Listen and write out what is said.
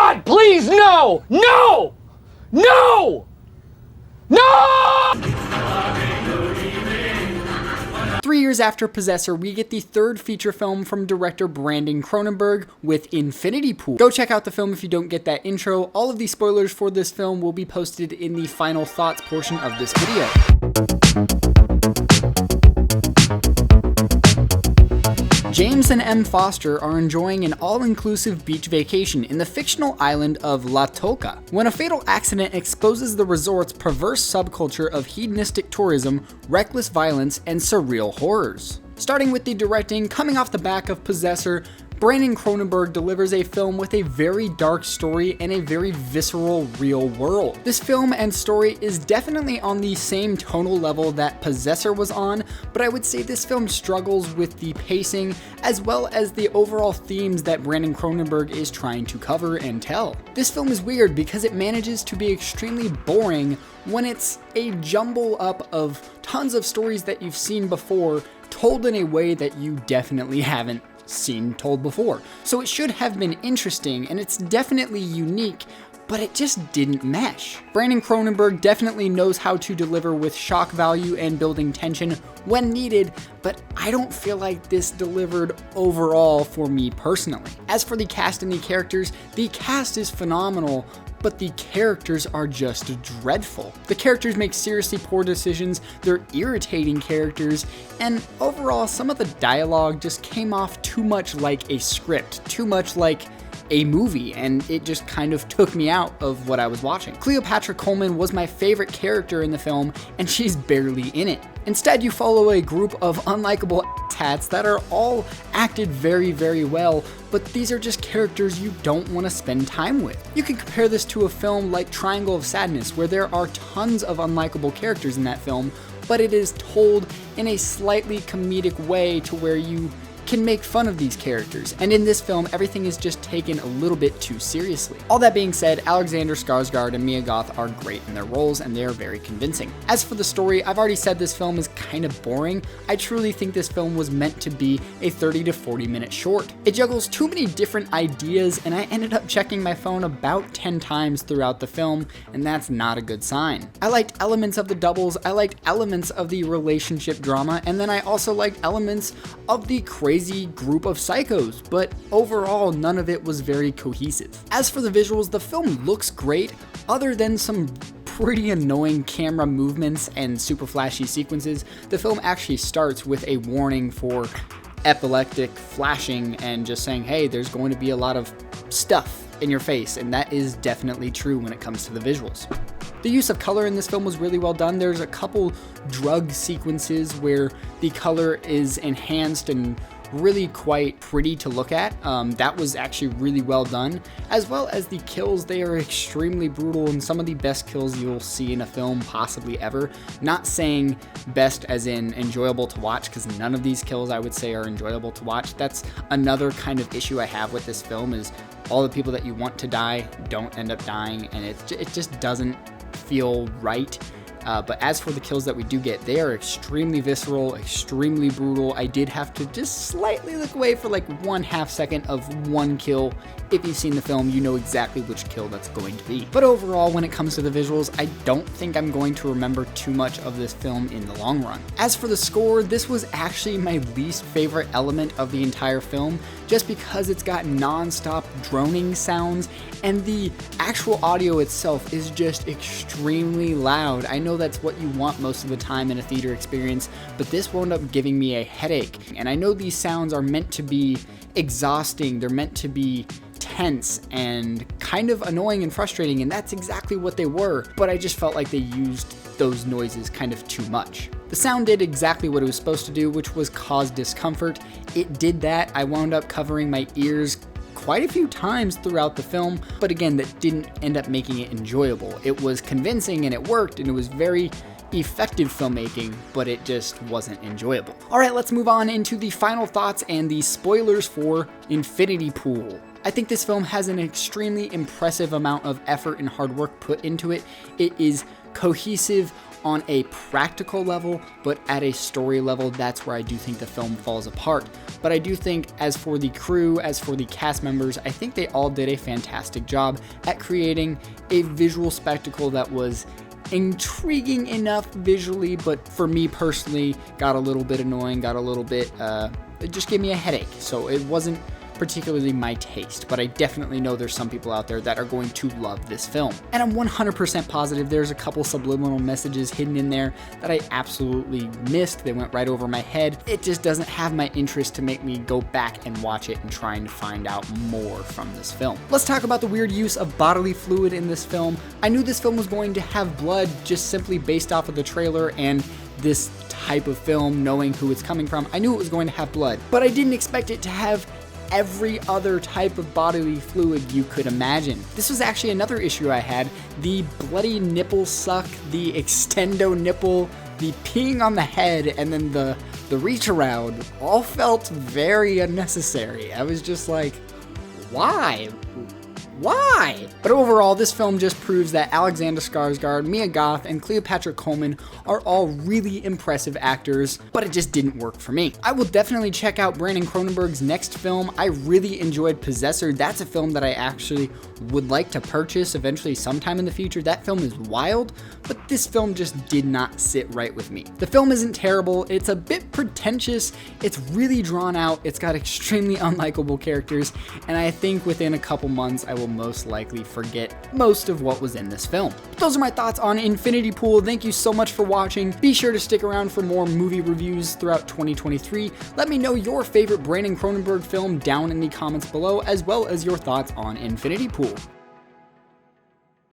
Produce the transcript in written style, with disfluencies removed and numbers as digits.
God, please, no! No! No! No! 3 years after Possessor, we get the third feature film from director Brandon Cronenberg with Infinity Pool. Go check out the film if you don't get that intro. All of the spoilers for this film will be posted in the final thoughts portion of this video. James and M. Foster are enjoying an all-inclusive beach vacation in the fictional island of La Toca, when a fatal accident exposes the resort's perverse subculture of hedonistic tourism, reckless violence, and surreal horrors. Starting with the directing, coming off the back of Possessor, Brandon Cronenberg delivers a film with a very dark story and a very visceral real world. This film and story is definitely on the same tonal level that Possessor was on, but I would say this film struggles with the pacing as well as the overall themes that Brandon Cronenberg is trying to cover and tell. This film is weird because it manages to be extremely boring when it's a jumble up of tons of stories that you've seen before, told in a way that you definitely haven't seen told before. So it should have been interesting, and it's definitely unique, but it just didn't mesh. Brandon Cronenberg definitely knows how to deliver with shock value and building tension when needed, but I don't feel like this delivered overall for me personally. As for the cast and the characters, the cast is phenomenal, but the characters are just dreadful. The characters make seriously poor decisions, they're irritating characters, and overall some of the dialogue just came off too much like a script, too much like a movie, and it just kind of took me out of what I was watching. Cleopatra Coleman was my favorite character in the film, and she's barely in it. Instead, you follow a group of unlikable hats that are all acted very, very well, but these are just characters you don't want to spend time with. You can compare this to a film like Triangle of Sadness, where there are tons of unlikable characters in that film, but it is told in a slightly comedic way to where you can make fun of these characters, and in this film everything is just taken a little bit too seriously. All that being said, Alexander Skarsgård and Mia Goth are great in their roles and they are very convincing. As for the story, I've already said this film is kind of boring. I truly think this film was meant to be a 30 to 40 minute short. It juggles too many different ideas, and I ended up checking my phone about 10 times throughout the film, and that's not a good sign. I liked elements of the doubles, I liked elements of the relationship drama, and then I also liked elements of the crazy group of psychos, but overall none of it was very cohesive. As for the visuals, the film looks great, other than some pretty annoying camera movements and super flashy sequences. The film actually starts with a warning for epileptic flashing and just saying, hey, there's going to be a lot of stuff in your face, and that is definitely true when it comes to the visuals. The use of color in this film was really well done. There's a couple drug sequences where the color is enhanced and really quite pretty to look at. That was actually really well done, as well as the kills. They are extremely brutal and some of the best kills you'll see in a film possibly ever. Not saying best as in enjoyable to watch, because none of these kills I would say are enjoyable to watch. That's another kind of issue I have with this film, is all the people that you want to die don't end up dying, and it just doesn't feel right. But as for the kills that we do get, they are extremely visceral, extremely brutal. I did have to just slightly look away for like 1/2 second of one kill. If you've seen the film, you know exactly which kill that's going to be. But overall, when it comes to the visuals, I don't think I'm going to remember too much of this film in the long run. As for the score, this was actually my least favorite element of the entire film, just because it's got non-stop droning sounds, and the actual audio itself is just extremely loud. I know that's what you want most of the time in a theater experience, but this wound up giving me a headache. And I know these sounds are meant to be exhausting, they're meant to be tense and kind of annoying and frustrating, and that's exactly what they were, but I just felt like they used those noises kind of too much. The sound did exactly what it was supposed to do, which was cause discomfort. It did that. I wound up covering my ears quite a few times throughout the film, but again, that didn't end up making it enjoyable. It was convincing and it worked, and it was very effective filmmaking, but it just wasn't enjoyable. All right, let's move on into the final thoughts and the spoilers for Infinity Pool. I think this film has an extremely impressive amount of effort and hard work put into it. It is cohesive on a practical level, but at a story level, that's where I do think the film falls apart. But I do think as for the crew, as for the cast members, I think they all did a fantastic job at creating a visual spectacle that was intriguing enough visually, but for me personally, got a little bit annoying, got a little bit, it just gave me a headache. So it wasn't particularly my taste, but I definitely know there's some people out there that are going to love this film. And I'm 100% positive there's a couple subliminal messages hidden in there that I absolutely missed. They went right over my head. It just doesn't have my interest to make me go back and watch it and trying to find out more from this film. Let's talk about the weird use of bodily fluid in this film. I knew this film was going to have blood just simply based off of the trailer and this type of film, knowing who it's coming from. I knew it was going to have blood, but I didn't expect it to have every other type of bodily fluid you could imagine. This was actually another issue I had. The bloody nipple suck, the extendo nipple, the peeing on the head, and then the reach around all felt very unnecessary. I was just like, why? Why? But overall, this film just proves that Alexander Skarsgård, Mia Goth, and Cleopatra Coleman are all really impressive actors, but it just didn't work for me. I will definitely check out Brandon Cronenberg's next film. I really enjoyed Possessor. That's a film that I actually would like to purchase eventually sometime in the future. That film is wild, but this film just did not sit right with me. The film isn't terrible. It's a bit pretentious. It's really drawn out. It's got extremely unlikable characters, and I think within a couple months, I will most likely forget most of what was in this film. But those are my thoughts on Infinity Pool. Thank you so much for watching. Be sure to stick around for more movie reviews throughout 2023. Let me know your favorite Brandon Cronenberg film down in the comments below, as well as your thoughts on Infinity Pool.